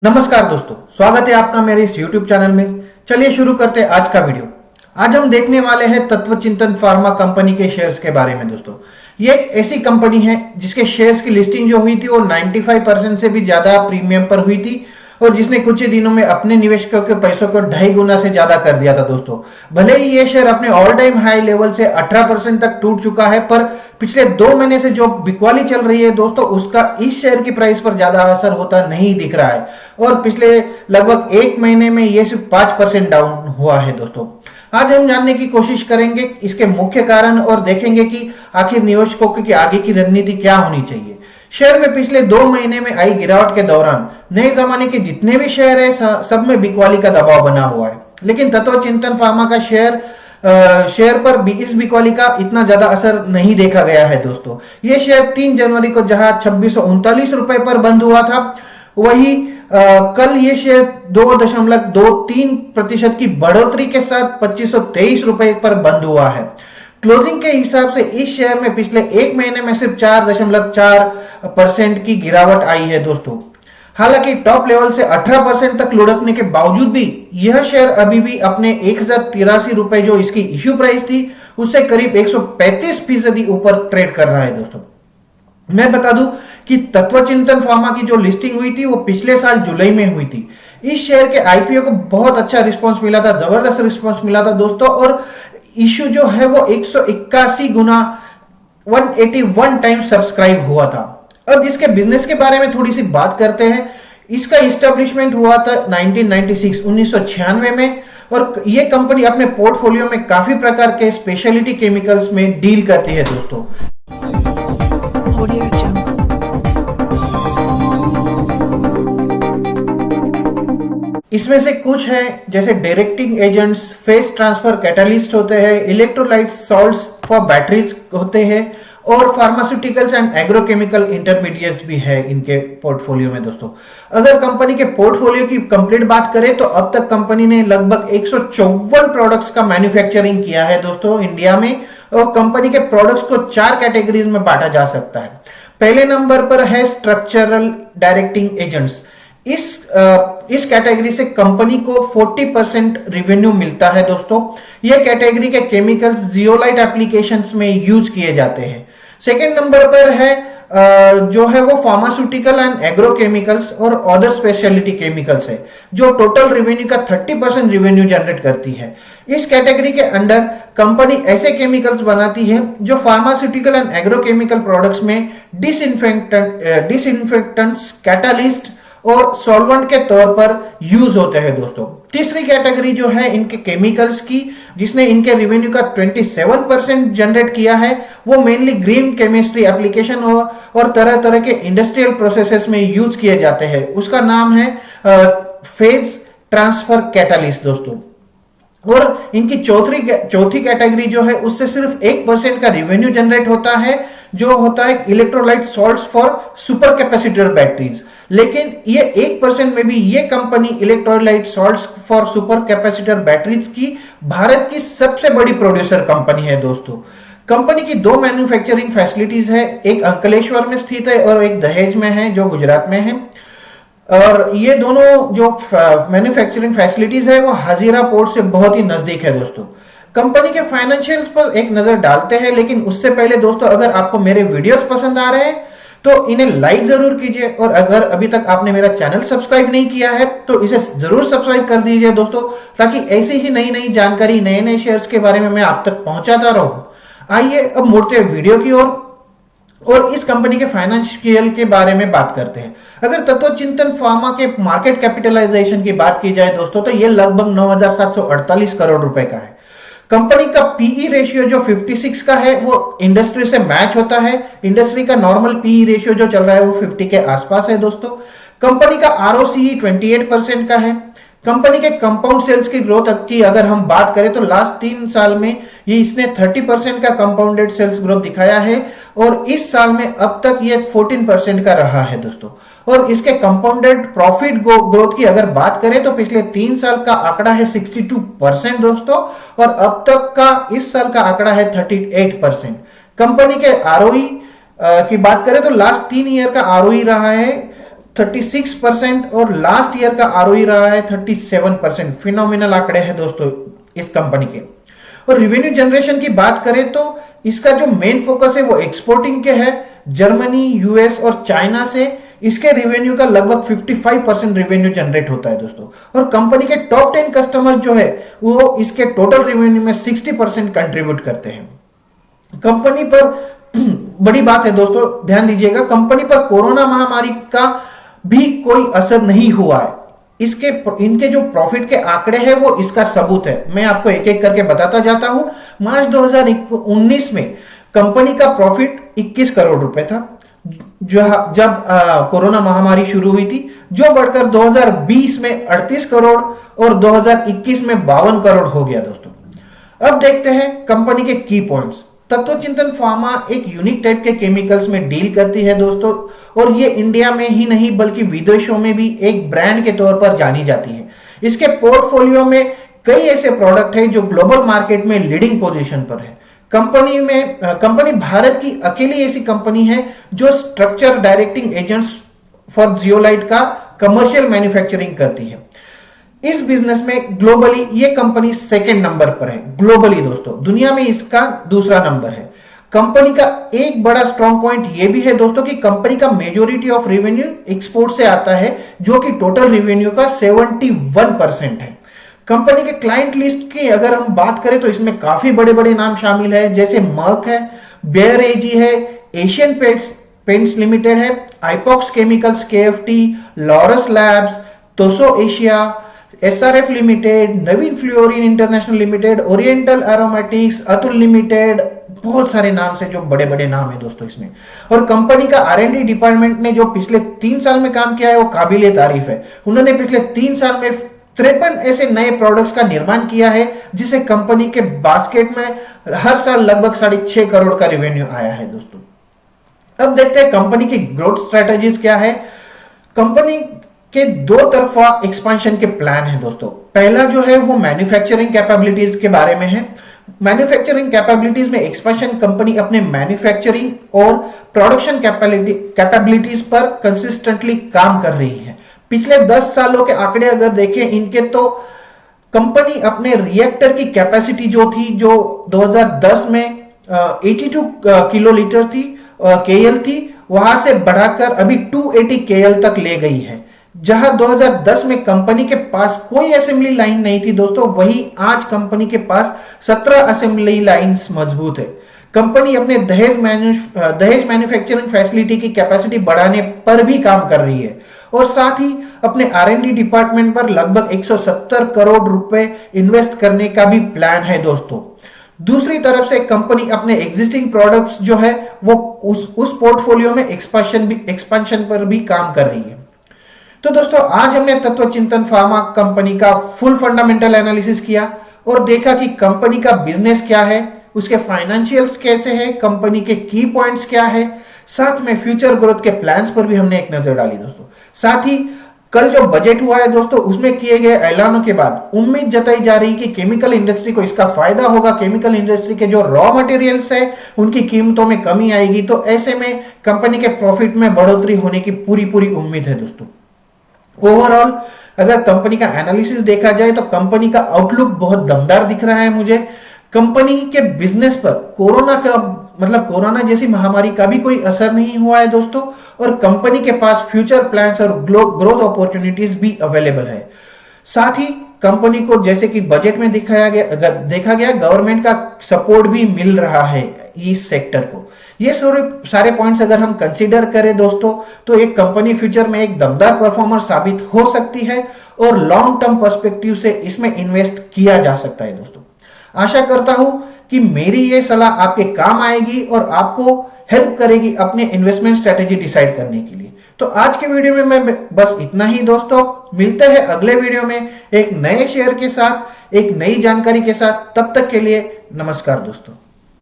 नमस्कार दोस्तों, स्वागत है आपका मेरे इस YouTube चैनल में। चलिए शुरू करते हैं आज का वीडियो। आज हम देखने वाले हैं तत्वचिंतन फार्मा कंपनी के शेयर्स के बारे में। दोस्तों, ये एक ऐसी कंपनी है जिसके शेयर्स की लिस्टिंग जो हुई थी वो 95% से भी ज्यादा प्रीमियम पर हुई थी और जिसने कुछ ही दिनों में अपने निवेशकों के पैसों को 2.5 गुना से ज्यादा कर दिया था। दोस्तों, भले ही ये शेयर अपने ऑल टाइम हाई लेवल से 18% तक टूट चुका है, पर पिछले 2 महीने से जो बिकवाली चल रही है दोस्तों, उसका इस शेयर की प्राइस पर ज्यादा असर होता नहीं दिख रहा है और पिछले लगभग 1 महीने में ये सिर्फ 5% डाउन हुआ है। दोस्तों, आज हम जानने की कोशिश करेंगे इसके मुख्य कारण और देखेंगे कि आखिर निवेशकों की आगे की रणनीति क्या होनी चाहिए। शेयर में पिछले 2 महीने में आई गिरावट के दौरान नए जमाने के जितने भी शेयर है सब में बिकवाली का दबाव बना हुआ है, लेकिन तत्वचिंतन फार्मा का शेयर पर भी इस बिकवाली का इतना ज्यादा असर नहीं देखा गया है। दोस्तों, ये शेयर 3 जनवरी को जहां 2639 रुपए पर बंद हुआ था, वही कल ये शेयर 2.23% की बढ़ोतरी के साथ 2523 रुपए पर बंद हुआ है। क्लोजिंग के हिसाब से इस शेयर में पिछले 1 महीने में सिर्फ 4.4% की गिरावट आई है। दोस्तों, हालांकि टॉप लेवल से 18% तक लुढ़कने के बावजूद भी यह शेयर अभी भी अपने 1083 रुपए जो इसकी इश्यू प्राइस थी उससे करीब 135% ऊपर ट्रेड कर रहा है। दोस्तों, मैं बता दूं कि तत्वचिंतन फार्मा की जो लिस्टिंग हुई थी वो पिछले साल जुलाई में हुई थी। इस शेयर के आईपीओ को बहुत अच्छा रिस्पांस मिला था, जबरदस्त रिस्पांस मिला था दोस्तों, और इश्यू जो है वो 181 गुना 181 टाइम सब्सक्राइब हुआ था। अब इसके बिजनेस के बारे में थोड़ी सी बात करते हैं। इसका इस्टेब्लिशमेंट हुआ था 1996 में और ये कंपनी अपने पोर्टफोलियो में काफी प्रकार के स्पेशलिटी केमिकल्स में डील करती है। दोस्तों, इसमें से कुछ है जैसे directing agents, phase transfer catalyst होते हैं, इलेक्ट्रोलाइट सॉल्ट्स फॉर बैटरीज होते हैं और फार्मास्यूटिकल्स एंड एग्रोकेमिकल इंटरमीडिएट्स भी है इनके पोर्टफोलियो में। दोस्तों, अगर कंपनी के पोर्टफोलियो की कंप्लीट बात करें तो अब तक कंपनी ने लगभग 154 प्रोडक्ट्स का मैन्युफैक्चरिंग किया है दोस्तों इंडिया में, और कंपनी के प्रोडक्ट्स को 4 कैटेगरीज में बांटा जा सकता है। पहले नंबर पर है स्ट्रक्चरल डायरेक्टिंग एजेंट्स। इस कैटेगरी से कंपनी को 40% रेवेन्यू मिलता है। दोस्तों, यह कैटेगरी के केमिकल्स जियोलाइट एप्लीकेशंस में यूज किए जाते हैं। सेकेंड नंबर पर है जो है वो फार्मास्यूटिकल एंड एग्रोकेमिकल्स और अदर स्पेशलिटी केमिकल्स है, जो टोटल रेवेन्यू का 30% रेवेन्यू जनरेट करती है। इस कैटेगरी के अंडर कंपनी ऐसे केमिकल्स बनाती है जो फार्मास्यूटिकल एंड एग्रोकेमिकल प्रोडक्ट्स में डिसइंफेक्टेंट्स, कैटालिस्ट और सॉल्वेंट के तौर पर यूज होते हैं। दोस्तों, तीसरी कैटेगरी जो है इनके केमिकल्स की, जिसने इनके रेवेन्यू का 27% जनरेट किया है, वो मेनली ग्रीन केमिस्ट्री एप्लीकेशन और तरह तरह के इंडस्ट्रियल प्रोसेसेस में यूज किए जाते हैं। उसका नाम है फेज ट्रांसफर कैटालिस्ट। दोस्तों, और इनकी चौथी कैटेगरी जो है उससे सिर्फ 1% का रेवेन्यू जनरेट होता है, जो होता है electrolyte salts for super capacitor batteries. लेकिन ये 1% में भी ये company electrolyte salts for super capacitor batteries की भारत की सबसे बड़ी प्रोड्यूसर कंपनी है। दोस्तों, कंपनी की 2 मैन्युफैक्चरिंग फैसिलिटीज है, एक अंकलेश्वर में स्थित है और एक दहेज में है जो गुजरात में है। और ये दोनों जो मैन्युफैक्चरिंग फैसिलिटीज है वो हाजीरा पोर्ट से बहुत ही नजदीक है। दोस्तों, कंपनी के फाइनेंशियल्स पर एक नजर डालते हैं, लेकिन उससे पहले दोस्तों, अगर आपको मेरे वीडियोस पसंद आ रहे हैं तो इन्हें लाइक जरूर कीजिए, और अगर अभी तक आपने मेरा चैनल सब्सक्राइब नहीं किया है तो इसे जरूर सब्सक्राइब कर दीजिए दोस्तों, ताकि ऐसी ही नई नई जानकारी, नए नए शेयर्स के बारे में मैं आप तक पहुंचाता रहूं। आइए अब मुड़ते हैं वीडियो की ओर और इस कंपनी के फाइनेंशियल के बारे में बात करते हैं। अगर तत्वचिंतन फार्मा के मार्केट कैपिटलाइजेशन की बात की जाए दोस्तों, तो यह लगभग 9,748 करोड़ रुपए का है। कंपनी का पीई रेशियो जो 56 का है वो इंडस्ट्री से मैच होता है। इंडस्ट्री का नॉर्मल पीई रेशियो जो चल रहा है वो 50 के आसपास है। दोस्तों, कंपनी का आरओसीई 28% का है। कंपनी के कंपाउंड सेल्स की ग्रोथ की अगर हम बात करें तो लास्ट 3 साल में ये इसने 30% का कंपाउंडेड सेल्स ग्रोथ दिखाया है और इस साल में अब तक ये 14% का रहा है। दोस्तों, और इसके कंपाउंडेड प्रॉफिट ग्रोथ की अगर बात करें तो पिछले 3 साल का आंकड़ा है 62% दोस्तों, और अब तक का इस साल का आंकड़ा है 38%। कंपनी के आरओई की बात करें तो लास्ट 3 ईयर का आरओई रहा है 36% और लास्ट ईयर का आरओई रहा है 37%। फिनोमिनल आंकड़े हैं दोस्तों इस कंपनी के। और रिवेन्यू जनरेशन की बात करें तो इसका जो मेन फोकस है वो एक्सपोर्टिंग के है। जर्मनी, यूएस और चाइना से इसके रेवेन्यू का लगभग 55% रेवेन्यू जनरेट होता है दोस्तों। और कंपनी के टॉप 10 कस्टमर जो है वो इसके टोटल रेवेन्यू में 60% कंट्रीब्यूट करते हैं। कंपनी पर बड़ी बात है दोस्तों, ध्यान दीजिएगा, कंपनी पर कोरोना महामारी का भी कोई असर नहीं हुआ है। इनके जो प्रॉफिट के आंकड़े हैं वो इसका सबूत है। मैं आपको एक एक करके बताता जाता हूं। मार्च 2019 में कंपनी का प्रॉफिट 21 करोड़ रुपए था जब कोरोना महामारी शुरू हुई थी, जो बढ़कर 2020 में 38 करोड़ और 2021 में 52 करोड़ हो गया दोस्तों। अब देखते हैं कंपनी के की पॉइंट्स। तत्वचिंतन फार्मा एक यूनिक टाइप के केमिकल्स में डील करती है दोस्तों, और ये इंडिया में ही नहीं बल्कि विदेशों में भी एक ब्रांड के तौर पर जानी जाती है। इसके पोर्टफोलियो में कई ऐसे प्रोडक्ट हैं जो ग्लोबल मार्केट में लीडिंग पोजीशन पर है। कंपनी भारत की अकेली ऐसी कंपनी है जो structure directing agents for zeolite का कमर्शियल मैन्युफैक्चरिंग करती है। इस बिजनेस में ग्लोबली ये कंपनी सेकंड नंबर पर है। ग्लोबली दोस्तों दुनिया में इसका दूसरा नंबर है। कंपनी का एक बड़ा स्ट्रॉन्ग पॉइंट ये भी है दोस्तों कि कंपनी का मेजॉरिटी ऑफ रेवेन्यू एक्सपोर्ट से आता है, जो कि टोटल रेवेन्यू का 71% है। कंपनी के क्लाइंट लिस्ट की अगर हम बात करें तो इसमें काफी बड़े बड़े नाम शामिल है, जैसे मर्क है, बेयर एजी है, एशियन पेंट्स लिमिटेड है, आइपॉक्स Chemicals KFT, Laurus Labs, Tosoh Asia, SRF Limited, Navin Fluorine International Limited, Oriental Aromatics, Atul Limited, बहुत सारे नाम से जो बड़े बड़े नाम है दोस्तों इसमें। और कंपनी का आर&डी डिपार्टमेंट ने जो पिछले 3 साल में काम किया है वो काबिले तारीफ है। उन्होंने पिछले 3 साल में 53 ऐसे नए प्रोडक्ट्स का निर्माण किया है, जिसे कंपनी के बास्केट में हर साल लगभग 6.5 करोड़ का रेवेन्यू आया है दोस्तों। अब देखते हैं कंपनी की ग्रोथ स्ट्रेटजीज क्या है। कंपनी के 2 तरफा एक्सपेंशन के प्लान है दोस्तों। पहला जो है वो मैन्युफैक्चरिंग कैपेबिलिटीज के बारे में है। मैन्युफैक्चरिंग कैपेबिलिटीज में एक्सपेंशन कंपनी अपने मैन्युफैक्चरिंग और प्रोडक्शन कैपेबिलिटीज पर कंसिस्टेंटली काम कर रही है। पिछले 10 सालों के आंकड़े अगर देखें इनके, तो कंपनी अपने रिएक्टर की कैपेसिटी जो थी, जो 2010 में 82 किलोलीटर थी, केएल थी, वहां से बढ़ाकर अभी 280 केएल तक ले गई है। जहां 2010 में कंपनी के पास कोई असेंबली लाइन नहीं थी दोस्तों, वही आज कंपनी के पास 17 असेंबली लाइंस मजबूत है। कंपनी अपने दहेज मैन्युफैक्चरिंग फैसिलिटी की कैपेसिटी बढ़ाने पर भी काम कर रही है, और साथ ही अपने आर&डी डिपार्टमेंट पर लगभग 170 करोड़ रुपए इन्वेस्ट करने का भी प्लान है दोस्तों। दूसरी तरफ से कंपनी अपने एग्जिस्टिंग प्रोडक्ट्स जो है वो उस पोर्टफोलियो में एक्सपेंशन पर भी काम कर रही है। तो दोस्तों आज हमने तत्वचिंतन फार्मा कंपनी का फुल फंडामेंटल एनालिसिस किया और देखा कि कंपनी का बिजनेस क्या है, उसके फाइनेंशियल्स कैसे हैं, कंपनी के की पॉइंट्स क्या है, साथ में फ्यूचर ग्रोथ के प्लान्स पर भी हमने एक नजर डाली दोस्तों। साथ ही कल जो बजट हुआ है दोस्तों, उसमें किए गए ऐलानों के बाद उम्मीद जताई जा रही है कि केमिकल इंडस्ट्री को इसका फायदा होगा। केमिकल इंडस्ट्री के जो रॉ मटेरियल्स है उनकी कीमतों में कमी आएगी, तो ऐसे में कंपनी के प्रॉफिट में बढ़ोतरी होने की पूरी उम्मीद है दोस्तों। ओवरऑल अगर कंपनी का एनालिसिस देखा जाए तो कंपनी का आउटलुक बहुत दमदार दिख रहा है मुझे। कंपनी के बिजनेस पर कोरोना जैसी महामारी का भी कोई असर नहीं हुआ है दोस्तों, और कंपनी के पास फ्यूचर प्लान्स और ग्रोथ अपॉर्चुनिटीज भी अवेलेबल है। साथ ही कंपनी को जैसे कि बजट में देखा गया गवर्नमेंट का सपोर्ट भी मिल रहा है इस सेक्टर को। ये सारे पॉइंट्स अगर हम कंसीडर करें दोस्तों, तो एक कंपनी फ्यूचर में एक दमदार परफॉर्मर साबित हो सकती है और लॉन्ग टर्म पर्सपेक्टिव से इसमें इन्वेस्ट किया जा सकता है दोस्तों। आशा करता हूं कि मेरी ये सलाह आपके काम आएगी और आपको हेल्प करेगी अपने इन्वेस्टमेंट स्ट्रेटेजी डिसाइड करने के लिए। तो आज के वीडियो में मैं बस इतना ही दोस्तों। मिलते हैं अगले वीडियो में एक नए शेयर के साथ, एक नई जानकारी के साथ। तब तक के लिए नमस्कार दोस्तों।